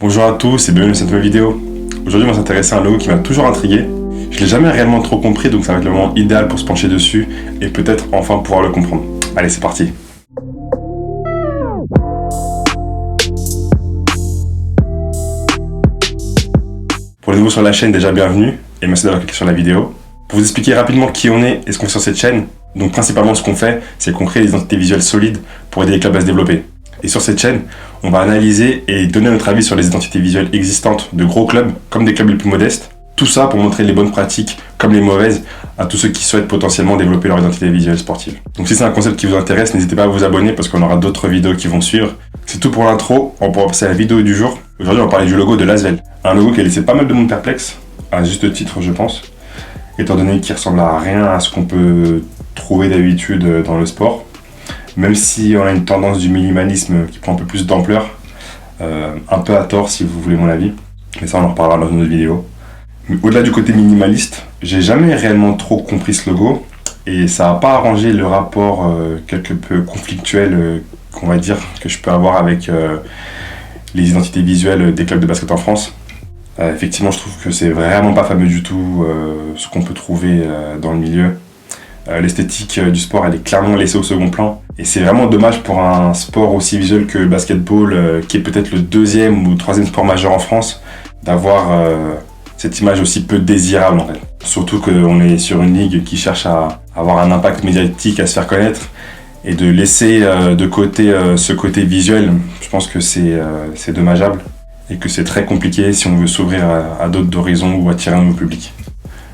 Bonjour à tous et bienvenue dans cette nouvelle vidéo. Aujourd'hui on va s'intéresser à un logo qui m'a toujours intrigué. Je l'ai jamais réellement trop compris, donc ça va être le moment idéal pour se pencher dessus et peut-être enfin pouvoir le comprendre. Allez, c'est parti. Pour les nouveaux sur la chaîne, déjà bienvenue et merci d'avoir cliqué sur la vidéo. Pour vous expliquer rapidement qui on est et ce qu'on fait sur cette chaîne, donc principalement ce qu'on fait, c'est qu'on crée des identités visuelles solides pour aider les clubs à se développer. Et sur cette chaîne, on va analyser et donner notre avis sur les identités visuelles existantes de gros clubs comme des clubs les plus modestes. Tout ça pour montrer les bonnes pratiques comme les mauvaises à tous ceux qui souhaitent potentiellement développer leur identité visuelle sportive. Donc si c'est un concept qui vous intéresse, n'hésitez pas à vous abonner parce qu'on aura d'autres vidéos qui vont suivre. C'est tout pour l'intro, on pourra passer à la vidéo du jour. Aujourd'hui on va parler du logo de l'Asvel. Un logo qui a laissé pas mal de monde perplexe, à juste titre je pense, étant donné qu'il ressemble à rien à ce qu'on peut trouver d'habitude dans le sport. Même si on a une tendance du minimalisme qui prend un peu plus d'ampleur, un peu à tort si vous voulez mon avis, mais ça on en reparlera dans une autre vidéo. Mais au-delà du côté minimaliste, j'ai jamais réellement trop compris ce logo et ça n'a pas arrangé le rapport quelque peu conflictuel qu'on va dire que je peux avoir avec les identités visuelles des clubs de basket en France. Effectivement, je trouve que c'est vraiment pas fameux du tout ce qu'on peut trouver dans le milieu. L'esthétique du sport, elle est clairement laissée au second plan. Et c'est vraiment dommage pour un sport aussi visuel que le basketball, qui est peut-être le deuxième ou troisième sport majeur en France, d'avoir cette image aussi peu désirable en fait. Surtout qu'on est sur une ligue qui cherche à avoir un impact médiatique, à se faire connaître, et de laisser de côté ce côté visuel, je pense que c'est dommageable, et que c'est très compliqué si on veut s'ouvrir à d'autres horizons ou attirer un nouveau public.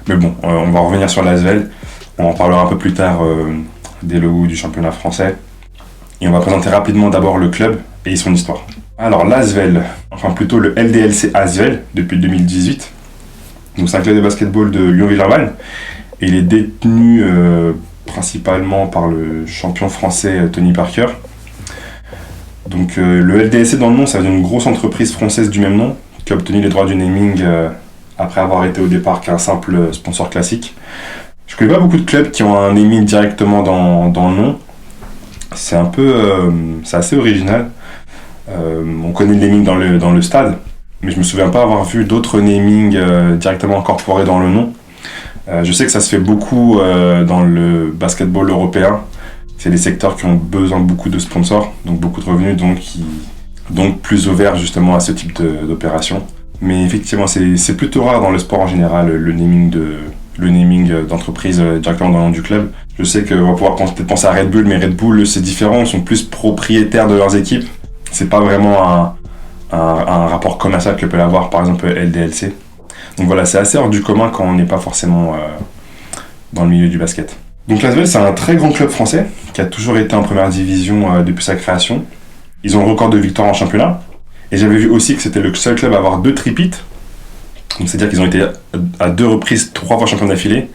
Mais bon, on va revenir sur l'Asvel. On en parlera un peu plus tard des logos du championnat français. Et on va présenter rapidement d'abord le club et son histoire. Alors l'Asvel, enfin plutôt le LDLC Asvel depuis 2018. Donc c'est un club de basketball de Lyon-Villeurbanne. Et il est détenu principalement par le champion français Tony Parker. Donc le LDLC dans le nom, ça vient d'une grosse entreprise française du même nom qui a obtenu les droits du naming après avoir été au départ qu'un simple sponsor classique. Je connais pas beaucoup de clubs qui ont un naming directement dans le nom. C'est assez original. On connaît le naming dans le stade, mais je me souviens pas avoir vu d'autres namings directement incorporés dans le nom. Je sais que ça se fait beaucoup dans le basketball européen. C'est des secteurs qui ont besoin de beaucoup de sponsors, donc beaucoup de revenus, donc plus ouverts justement à ce type d'opération. Mais effectivement, c'est plutôt rare dans le sport en général, le naming d'entreprise directement dans le nom du club. Je sais qu'on va pouvoir peut-être penser à Red Bull, mais Red Bull c'est différent, ils sont plus propriétaires de leurs équipes. C'est pas vraiment un rapport commercial que peut avoir par exemple LDLC. Donc voilà, c'est assez hors du commun quand on n'est pas forcément dans le milieu du basket. Donc l'Asvel c'est un très grand club français qui a toujours été en première division depuis sa création. Ils ont le record de victoires en championnat. Et j'avais vu aussi que c'était le seul club à avoir 2 tripeats. Donc c'est-à-dire qu'ils ont été à 2 reprises 3 fois champions d'affilée.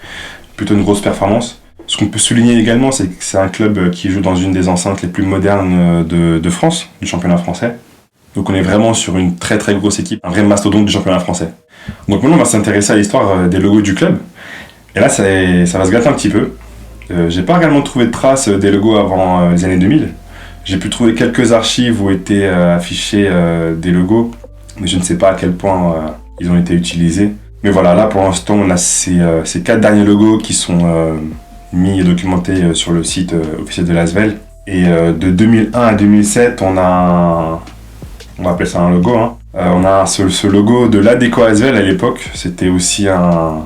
Plutôt une grosse performance. Ce qu'on peut souligner également, c'est que c'est un club qui joue dans une des enceintes les plus modernes de France, du championnat français. Donc on est vraiment sur une très très grosse équipe, un vrai mastodonte du championnat français. Donc maintenant on va s'intéresser à l'histoire des logos du club. Et là ça va se gâter un petit peu. J'ai pas réellement trouvé de traces des logos avant les années 2000. J'ai pu trouver quelques archives où étaient affichés des logos, mais je ne sais pas à quel point ils ont été utilisés. Mais voilà, là pour l'instant on a ces 4 derniers logos qui sont mis et documentés sur le site officiel de l'Asvel. Et de 2001 à 2007, on va appeler ça un logo, hein. On a ce logo de l'Adéco Asvel à l'époque, c'était aussi un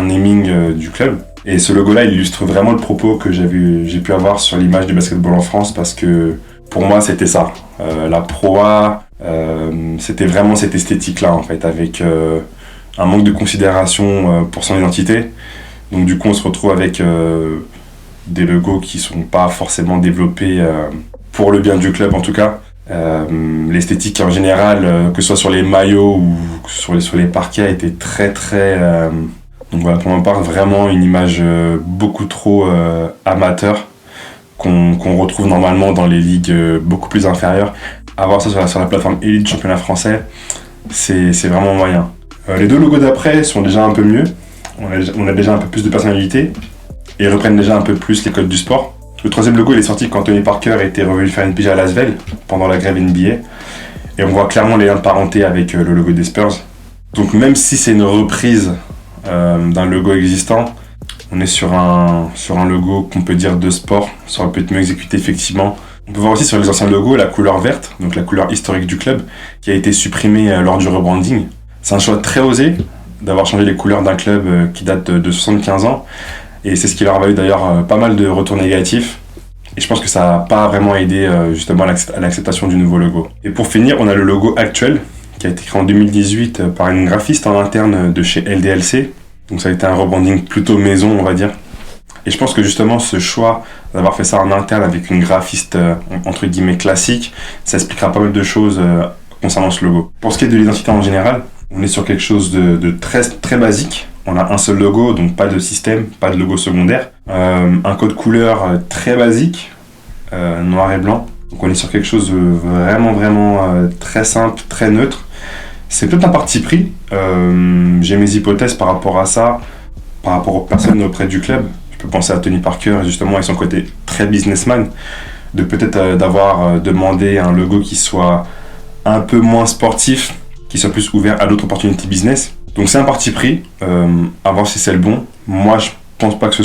naming du club. Et ce logo-là, il illustre vraiment le propos que j'ai pu avoir sur l'image du basketball en France parce que pour moi, c'était ça. La Pro A, c'était vraiment cette esthétique-là en fait, avec un manque de considération pour son identité. Donc du coup, on se retrouve avec des logos qui sont pas forcément développés pour le bien du club en tout cas. L'esthétique en général, que ce soit sur les maillots ou sur les parquets, était très très... Donc voilà, pour ma part, vraiment une image beaucoup trop amateur qu'on retrouve normalement dans les ligues beaucoup plus inférieures. Avoir ça sur la plateforme Elite du championnat français, c'est vraiment moyen. Les 2 logos d'après sont déjà un peu mieux. On a déjà un peu plus de personnalité et reprennent déjà un peu plus les codes du sport. Le 3e logo il est sorti quand Tony Parker était revenu faire une pige à l'Asvel pendant la grève NBA. Et on voit clairement les liens de parenté avec le logo des Spurs. Donc même si c'est une reprise d'un logo existant, on est sur un logo qu'on peut dire de sport. Ça aurait pu être mieux exécuté effectivement. On peut voir aussi sur les anciens logos la couleur verte, donc la couleur historique du club, qui a été supprimée lors du rebranding. C'est un choix très osé d'avoir changé les couleurs d'un club qui date de 75 ans. Et c'est ce qui leur a valu d'ailleurs pas mal de retours négatifs. Et je pense que ça n'a pas vraiment aidé justement à l'acceptation du nouveau logo. Et pour finir, on a le logo actuel, qui a été créé en 2018 par une graphiste en interne de chez LDLC. Donc ça a été un rebranding plutôt maison, on va dire. Et je pense que justement ce choix d'avoir fait ça en interne avec une graphiste entre guillemets classique, ça expliquera pas mal de choses concernant ce logo. Pour ce qui est de l'identité en général, on est sur quelque chose de très, très basique. On a un seul logo, donc pas de système, pas de logo secondaire. Un code couleur très basique, noir et blanc. Donc on est sur quelque chose de vraiment très simple, très neutre. C'est peut-être un parti pris. J'ai mes hypothèses par rapport à ça, par rapport aux personnes auprès du club. Je peux penser à Tony Parker, justement, avec son côté très businessman, de peut-être d'avoir demandé un logo qui soit un peu moins sportif, qui soit plus ouvert à d'autres opportunités business. Donc c'est un parti pris, à voir si c'est le bon. Moi, je pense pas que ce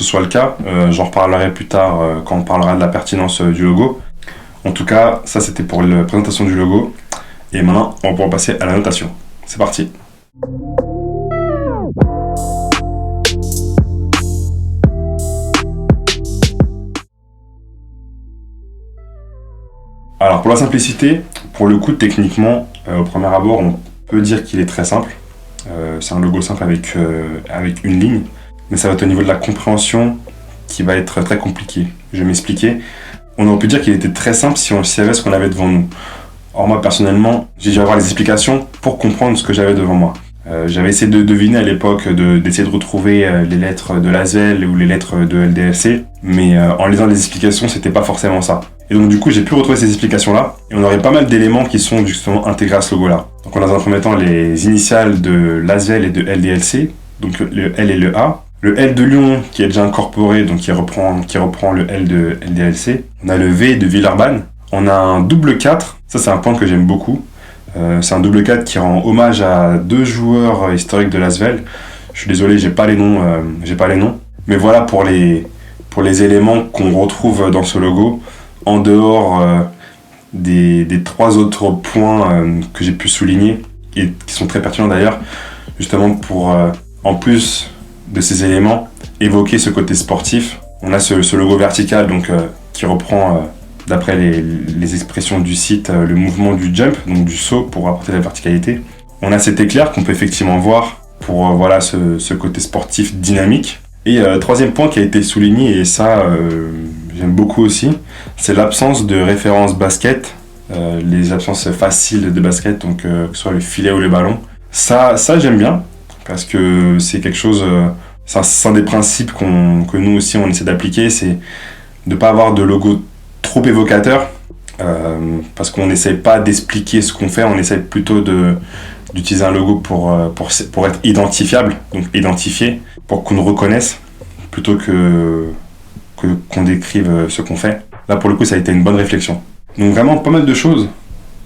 soit le cas. J'en reparlerai plus tard quand on parlera de la pertinence du logo. En tout cas, ça c'était pour la présentation du logo. Et maintenant, on va pouvoir passer à la notation. C'est parti. Alors pour la simplicité, pour le coup techniquement, au premier abord, on peut dire qu'il est très simple. C'est un logo simple avec une ligne, mais ça va être au niveau de la compréhension qui va être très compliqué. Je vais m'expliquer. On aurait pu dire qu'il était très simple si on savait ce qu'on avait devant nous. Or moi personnellement, j'ai dû avoir les explications pour comprendre ce que j'avais devant moi. J'avais essayé de deviner à l'époque, d'essayer de retrouver les lettres de l'ASVEL ou les lettres de LDLC, mais en lisant les explications, c'était pas forcément ça. Et donc du coup, j'ai pu retrouver ces explications-là, et on aurait pas mal d'éléments qui sont justement intégrés à ce logo-là. Donc on a dans un premier temps les initiales de l'ASVEL et de LDLC, donc le L et le A. Le L de Lyon qui est déjà incorporé, donc qui reprend le L de LDLC. On a le V de Villeurbanne. On a un double 4, ça c'est un point que j'aime beaucoup. C'est un double 4 qui rend hommage à deux joueurs historiques de l'ASVEL. Je suis désolé, j'ai pas les noms. Mais voilà pour les éléments qu'on retrouve dans ce logo, en dehors des trois autres points que j'ai pu souligner, et qui sont très pertinents d'ailleurs, justement pour, en plus de ces éléments, évoquer ce côté sportif. On a ce logo vertical donc, qui reprend... d'après les expressions du site, le mouvement du jump, donc du saut pour apporter la verticalité. On a cet éclair qu'on peut effectivement voir pour voilà, ce côté sportif dynamique. Et troisième point qui a été souligné, et ça j'aime beaucoup aussi, c'est l'absence de référence basket, les absences faciles de basket, donc que ce soit le filet ou le ballon. Ça j'aime bien, parce que c'est quelque chose, c'est un des principes que nous aussi on essaie d'appliquer, c'est de ne pas avoir de logo trop évocateur, parce qu'on n'essaie pas d'expliquer ce qu'on fait, on essaie plutôt d'utiliser un logo pour être identifiable, donc identifié, pour qu'on nous reconnaisse, plutôt qu'on décrive ce qu'on fait. Là pour le coup ça a été une bonne réflexion. Donc vraiment pas mal de choses.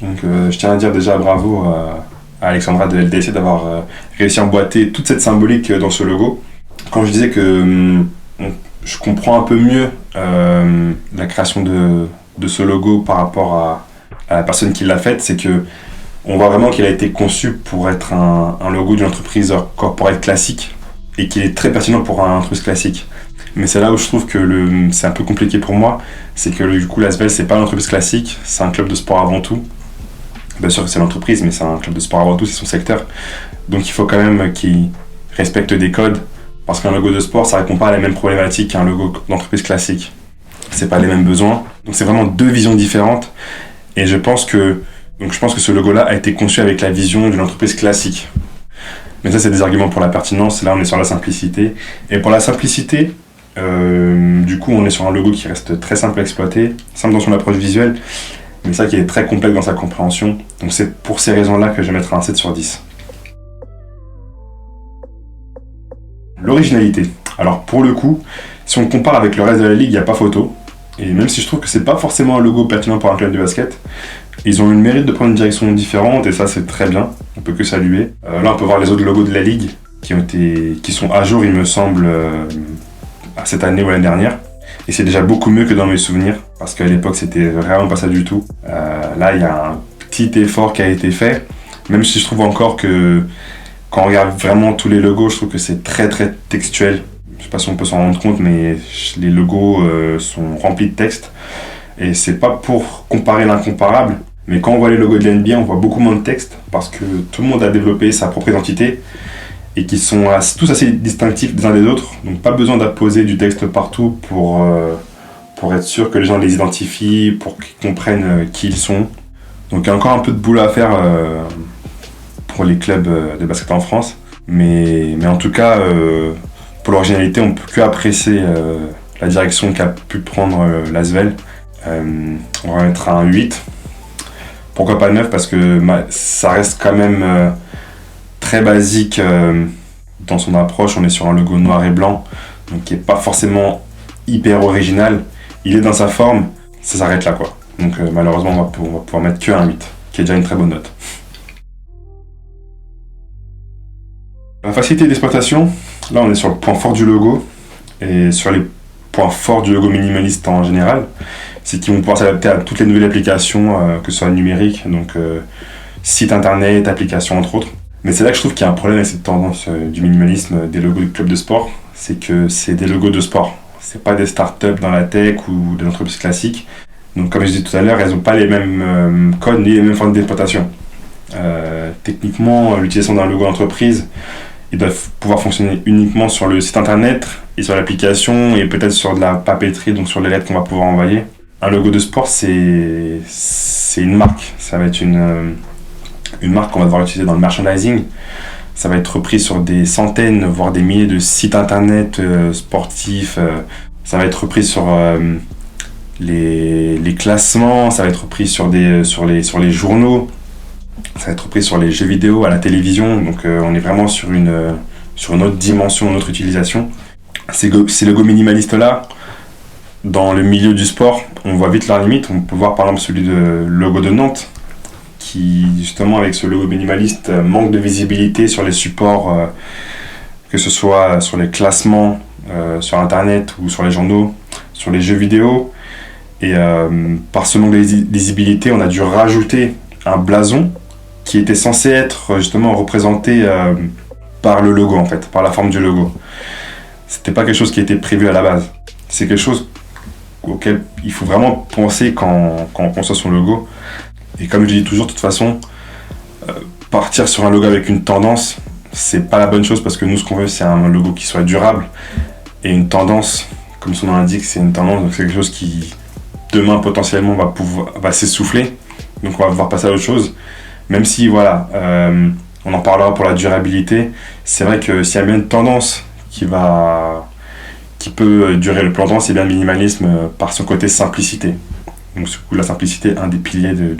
Donc je tiens à dire déjà bravo à Alexandra de LDC d'avoir réussi à emboîter toute cette symbolique dans ce logo. Quand je disais que je comprends un peu mieux la création de ce logo par rapport à la personne qui l'a faite, c'est que on voit vraiment qu'il a été conçu pour être un logo d'une entreprise corporate classique et qu'il est très pertinent pour une entreprise classique. Mais c'est là où je trouve que c'est un peu compliqué pour moi, c'est que du coup l'ASVEL c'est pas une entreprise classique, c'est un club de sport avant tout. Bien sûr que c'est l'entreprise, mais c'est un club de sport avant tout, c'est son secteur. Donc il faut quand même qu'il respecte des codes. Parce qu'un logo de sport, ça répond pas à la même problématique qu'un logo d'entreprise classique. C'est pas les mêmes besoins. Donc c'est vraiment deux visions différentes. Et je pense que ce logo-là a été conçu avec la vision d'une entreprise classique. Mais ça, c'est des arguments pour la pertinence. Là, on est sur la simplicité. Et pour la simplicité, du coup, on est sur un logo qui reste très simple à exploiter, simple dans son approche visuelle, mais ça qui est très complexe dans sa compréhension. Donc c'est pour ces raisons-là que je vais mettre un 7 sur 10. L'originalité. Alors pour le coup, si on compare avec le reste de la ligue, il n'y a pas photo. Et même si je trouve que c'est pas forcément un logo pertinent pour un club de basket, Ils ont eu le mérite de prendre une direction différente et ça c'est très bien, on peut que saluer. Là on peut voir les autres logos de la ligue qui sont à jour il me semble cette année ou l'année dernière. Et c'est déjà beaucoup mieux que dans mes souvenirs parce qu'à l'époque c'était vraiment pas ça du tout. Là il y a un petit effort qui a été fait, même si je trouve encore que quand on regarde vraiment tous les logos, je trouve que c'est très très textuel. Je sais pas si on peut s'en rendre compte, mais les logos sont remplis de texte. Et c'est pas pour comparer l'incomparable, mais quand on voit les logos de la NBA, on voit beaucoup moins de texte parce que tout le monde a développé sa propre identité et qui sont tous assez distinctifs des uns des autres. Donc pas besoin d'apposer du texte partout pour être sûr que les gens les identifient, pour qu'ils comprennent qui ils sont. Donc il y a encore un peu de boulot à faire pour les clubs de basket en France. Mais en tout cas, pour l'originalité, on ne peut que apprécier la direction qu'a pu prendre l'Asvel. On va mettre un 8. Pourquoi pas 9 parce que ça reste quand même très basique dans son approche. On est sur un logo noir et blanc, donc qui n'est pas forcément hyper original. Il est dans sa forme, ça s'arrête là quoi. Donc malheureusement on va pouvoir mettre que un 8, qui est déjà une très bonne note. La facilité d'exploitation, là on est sur le point fort du logo, et sur les points forts du logo minimaliste en général, c'est qu'ils vont pouvoir s'adapter à toutes les nouvelles applications, que ce soit numérique, donc site internet, applications entre autres. Mais c'est là que je trouve qu'il y a un problème avec cette tendance du minimalisme des logos de clubs de sport, c'est que c'est des logos de sport, c'est pas des startups dans la tech ou des entreprises classiques. Donc comme je disais tout à l'heure, elles n'ont pas les mêmes codes ni les mêmes formes d'exploitation. Techniquement, l'utilisation d'un logo d'entreprise, ils doivent pouvoir fonctionner uniquement sur le site internet et sur l'application et peut-être sur de la papeterie, donc sur les lettres qu'on va pouvoir envoyer. Un logo de sport, c'est une marque. Ça va être une marque qu'on va devoir utiliser dans le merchandising. Ça va être repris sur des centaines, voire des milliers de sites internet sportifs. Ça va être repris sur les classements. Ça va être repris sur les journaux. Ça va être repris sur les jeux vidéo, à la télévision. Donc on est vraiment sur une autre dimension, une autre utilisation. Ces logos minimalistes-là, dans le milieu du sport, on voit vite leurs limites. On peut voir par exemple celui de logo de Nantes, qui justement avec ce logo minimaliste manque de visibilité sur les supports, que ce soit sur les classements, sur internet ou sur les journaux, sur les jeux vidéo. Et par ce manque de visibilité, on a dû rajouter un blason qui était censé être justement représenté par le logo en fait, par la forme du logo. C'était pas quelque chose qui était prévu à la base. C'est quelque chose auquel il faut vraiment penser quand on conçoit son logo. Et comme je dis toujours, de toute façon, partir sur un logo avec une tendance, c'est pas la bonne chose parce que nous, ce qu'on veut, c'est un logo qui soit durable. Et une tendance, comme son nom l'indique, c'est une tendance, donc c'est quelque chose qui, demain, potentiellement, va s'essouffler. Donc on va devoir passer à autre chose. Même si, voilà, on en parlera pour la durabilité. C'est vrai que s'il y a bien une tendance qui peut durer le plus longtemps, c'est bien le minimalisme par son côté simplicité. Donc du coup, la simplicité est un des piliers de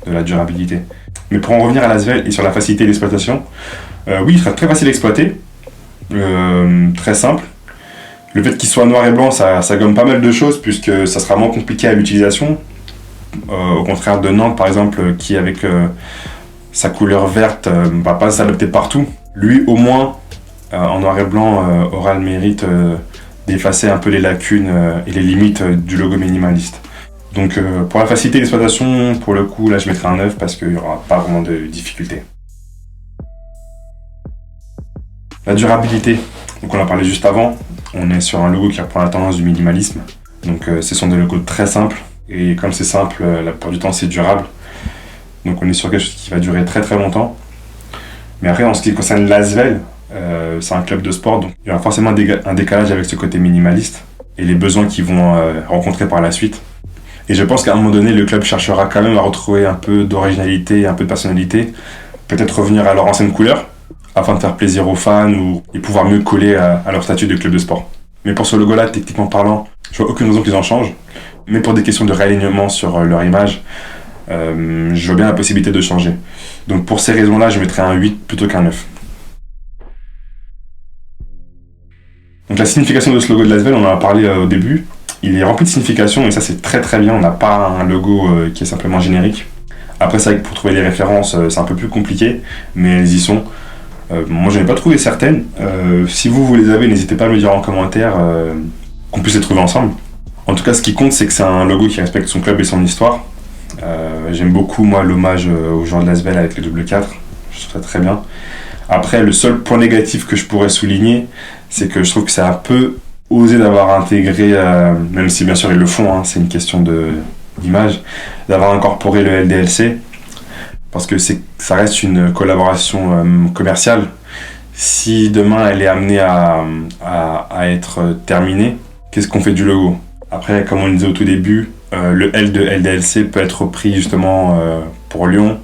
la durabilité. Mais pour en revenir à l'Asvel et sur la facilité d'exploitation, oui, il sera très facile d'exploiter, très simple. Le fait qu'il soit noir et blanc, ça gomme pas mal de choses puisque ça sera moins compliqué à l'utilisation. Au contraire de Nantes, par exemple, qui avec sa couleur verte va pas s'adapter partout. Lui, au moins, en noir et blanc, aura le mérite d'effacer un peu les lacunes et les limites du logo minimaliste. Donc pour la facilité d'exploitation, pour le coup, là je mettrai un 9 parce qu'il n'y aura pas vraiment de difficulté. La durabilité, donc on en a parlé juste avant, on est sur un logo qui reprend la tendance du minimalisme. Donc ce sont des logos très simples, et comme c'est simple, la plupart du temps c'est durable. Donc on est sur quelque chose qui va durer très très longtemps. Mais après, en ce qui concerne l'Asvel, c'est un club de sport, donc il y aura forcément un décalage avec ce côté minimaliste et les besoins qu'ils vont rencontrer par la suite. Et je pense qu'à un moment donné, le club cherchera quand même à retrouver un peu d'originalité, un peu de personnalité, peut-être revenir à leur ancienne couleur, afin de faire plaisir aux fans et pouvoir mieux coller à leur statut de club de sport. Mais pour ce logo-là, techniquement parlant, je vois aucune raison qu'ils en changent. Mais pour des questions de réalignement sur leur image, je vois bien la possibilité de changer. Donc pour ces raisons-là, je mettrai un 8 plutôt qu'un 9. Donc la signification de ce logo de l'Asvel, on en a parlé au début. Il est rempli de signification et ça c'est très très bien, on n'a pas un logo qui est simplement générique. Après c'est vrai que pour trouver les références c'est un peu plus compliqué, mais elles y sont. Moi je n'ai pas trouvé certaines. Si vous les avez, n'hésitez pas à me le dire en commentaire, qu'on puisse les trouver ensemble. En tout cas ce qui compte c'est que c'est un logo qui respecte son club et son histoire. J'aime beaucoup moi l'hommage aux joueurs de l'Asvel avec les double 4, je trouve ça très bien. Après le seul point négatif que je pourrais souligner, c'est que je trouve que c'est un peu osé d'avoir intégré, même si bien sûr ils le font, hein, c'est une question d'image, d'avoir incorporé le LDLC, parce que ça reste une collaboration commerciale. Si demain elle est amenée à être terminée, qu'est-ce qu'on fait du logo? Après, comme on le disait au tout début, le L de LDLC peut être repris justement pour Lyon,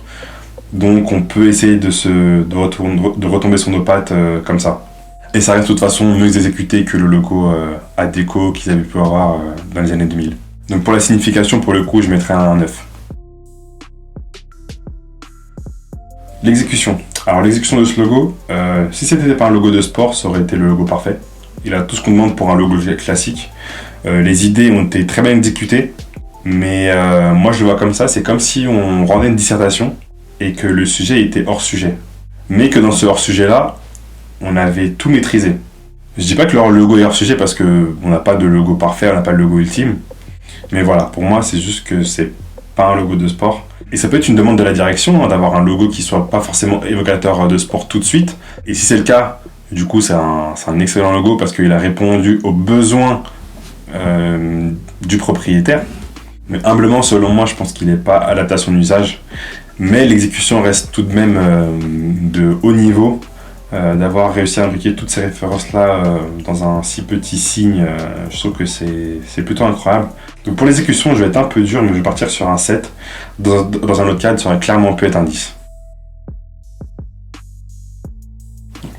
donc on peut essayer de retomber sur nos pattes comme ça. Et ça reste de toute façon mieux exécuté que le logo Art déco qu'ils avaient pu avoir dans les années 2000. Donc pour la signification, pour le coup, je mettrais un 9. L'exécution. Alors l'exécution de ce logo, si c'était pas un logo de sport, ça aurait été le logo parfait. Il a tout ce qu'on demande pour un logo classique. Les idées ont été très bien exécutées, mais moi je le vois comme ça, c'est comme si on rendait une dissertation et que le sujet était hors sujet. Mais que dans ce hors sujet là, on avait tout maîtrisé. Je dis pas que leur logo est hors sujet parce qu'on n'a pas de logo parfait, on n'a pas de logo ultime. Mais voilà, pour moi, c'est juste que c'est pas un logo de sport. Et ça peut être une demande de la direction, hein, d'avoir un logo qui soit pas forcément évocateur de sport tout de suite. Et si c'est le cas, du coup, c'est un excellent logo parce qu'il a répondu aux besoins du propriétaire. Mais humblement, selon moi, je pense qu'il n'est pas adapté à son usage. Mais l'exécution reste tout de même de haut niveau. D'avoir réussi à imbriquer toutes ces références-là dans un si petit signe, je trouve que c'est plutôt incroyable. Donc pour l'exécution, je vais être un peu dur, mais je vais partir sur un 7. Dans un autre cadre, ça aurait clairement pu être un 10.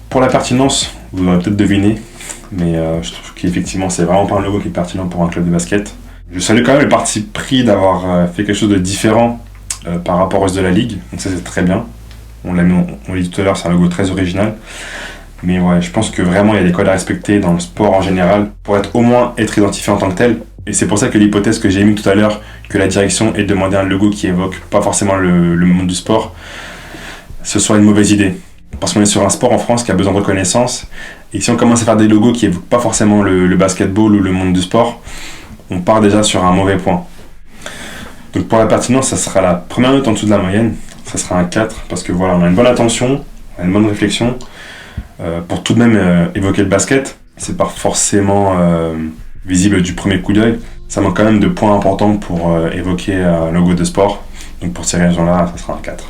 Pour la pertinence, vous l'aurez peut-être deviné, mais je trouve qu'effectivement, c'est vraiment pas un logo qui est pertinent pour un club de basket. Je salue quand même le parti pris d'avoir fait quelque chose de différent par rapport au reste de la ligue, donc ça c'est très bien. On l'a dit tout à l'heure, c'est un logo très original. Mais ouais, je pense que vraiment il y a des codes à respecter dans le sport en général pour au moins être identifié en tant que tel. Et c'est pour ça que l'hypothèse que j'ai émise tout à l'heure, que la direction ait demandé un logo qui évoque pas forcément le monde du sport, ce soit une mauvaise idée. Parce qu'on est sur un sport en France qui a besoin de reconnaissance. Et si on commence à faire des logos qui évoquent pas forcément le basketball ou le monde du sport, on part déjà sur un mauvais point. Donc pour la pertinence, ça sera la première note en dessous de la moyenne. Ça sera un 4 parce que voilà, on a une bonne attention, on a une bonne réflexion pour tout de même évoquer le basket. C'est pas forcément visible du premier coup d'œil. Ça manque quand même de points importants pour évoquer un logo de sport. Donc pour ces raisons-là, ça sera un 4.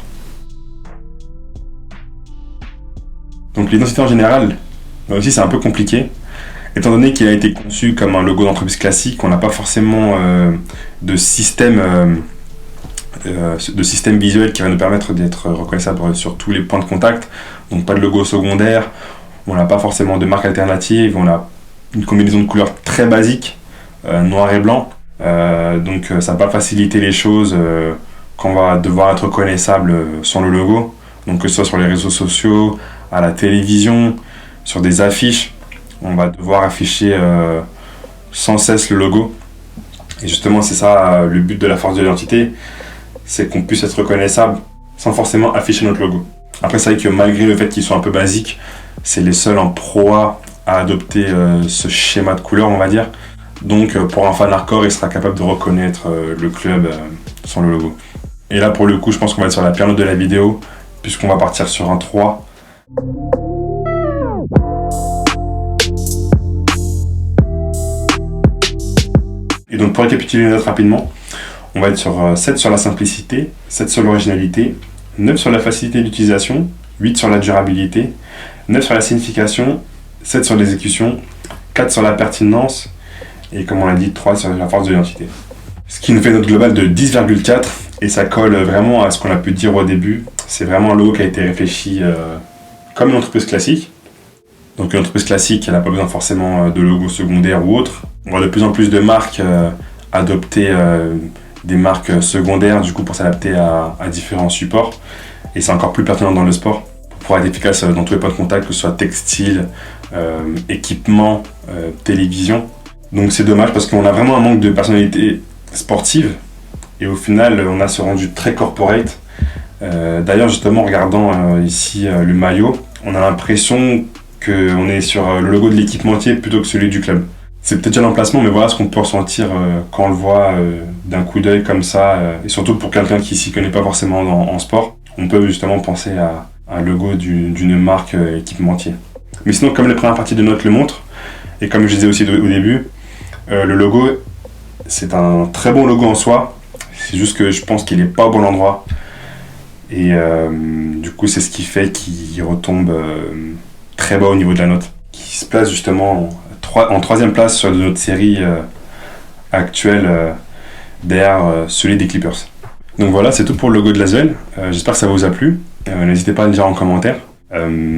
Donc l'identité en général, là aussi c'est un peu compliqué. Étant donné qu'il a été conçu comme un logo d'entreprise classique, on n'a pas forcément de système visuel qui va nous permettre d'être reconnaissable sur tous les points de contact. Donc pas de logo secondaire, on n'a pas forcément de marque alternative, on a une combinaison de couleurs très basique, noir et blanc. Donc ça va faciliter les choses quand on va devoir être reconnaissable sans le logo. Donc que ce soit sur les réseaux sociaux, à la télévision, sur des affiches, on va devoir afficher sans cesse le logo. Et justement c'est ça le but de la force de l'identité, c'est qu'on puisse être reconnaissable sans forcément afficher notre logo. Après c'est vrai que malgré le fait qu'ils soient un peu basiques, c'est les seuls en proie à adopter ce schéma de couleur on va dire. Donc pour un fan hardcore, il sera capable de reconnaître le club sans le logo. Et là pour le coup je pense qu'on va être sur la pire note de la vidéo, puisqu'on va partir sur un 3. Et donc pour récapituler les notes rapidement, on va être sur 7 sur la simplicité, 7 sur l'originalité, 9 sur la facilité d'utilisation, 8 sur la durabilité, 9 sur la signification, 7 sur l'exécution, 4 sur la pertinence et comme on l'a dit, 3 sur la force de l'identité. Ce qui nous fait une note globale de 10,4 et ça colle vraiment à ce qu'on a pu dire au début. C'est vraiment un logo qui a été réfléchi comme une entreprise classique. Donc une entreprise classique, elle n'a pas besoin forcément de logo secondaire ou autre. On voit de plus en plus de marques adopter des marques secondaires du coup pour s'adapter à différents supports. Et c'est encore plus pertinent dans le sport pour pouvoir être efficace dans tous les points de contact, que ce soit textile, équipement, télévision. Donc c'est dommage parce qu'on a vraiment un manque de personnalité sportive et au final on a ce rendu très corporate. D'ailleurs justement en regardant ici le maillot, on a l'impression qu'on est sur le logo de l'équipementier plutôt que celui du club. C'est peut-être déjà l'emplacement, mais voilà ce qu'on peut ressentir quand on le voit d'un coup d'œil comme ça, et surtout pour quelqu'un qui s'y connaît pas forcément en sport, on peut justement penser à un logo d'une marque équipementier. Mais sinon, comme les premières parties de notes le montrent, et comme je disais aussi au début, le logo, c'est un très bon logo en soi, c'est juste que je pense qu'il n'est pas au bon endroit, et du coup c'est ce qui fait qu'il retombe très bas au niveau de la note, qui se place justement en troisième place sur notre série actuelle derrière celui des Clippers. Donc voilà, c'est tout pour le logo de l'Asvel. J'espère que ça vous a plu. N'hésitez pas à le dire en commentaire.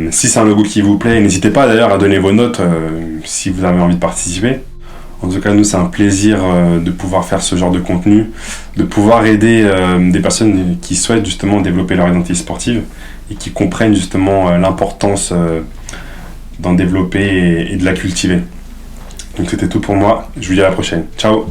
Si c'est un logo qui vous plaît, n'hésitez pas d'ailleurs à donner vos notes si vous avez envie de participer. En tout cas, nous, c'est un plaisir de pouvoir faire ce genre de contenu, de pouvoir aider des personnes qui souhaitent justement développer leur identité sportive et qui comprennent justement l'importance d'en développer et de la cultiver. Donc c'était tout pour moi, je vous dis à la prochaine. Ciao!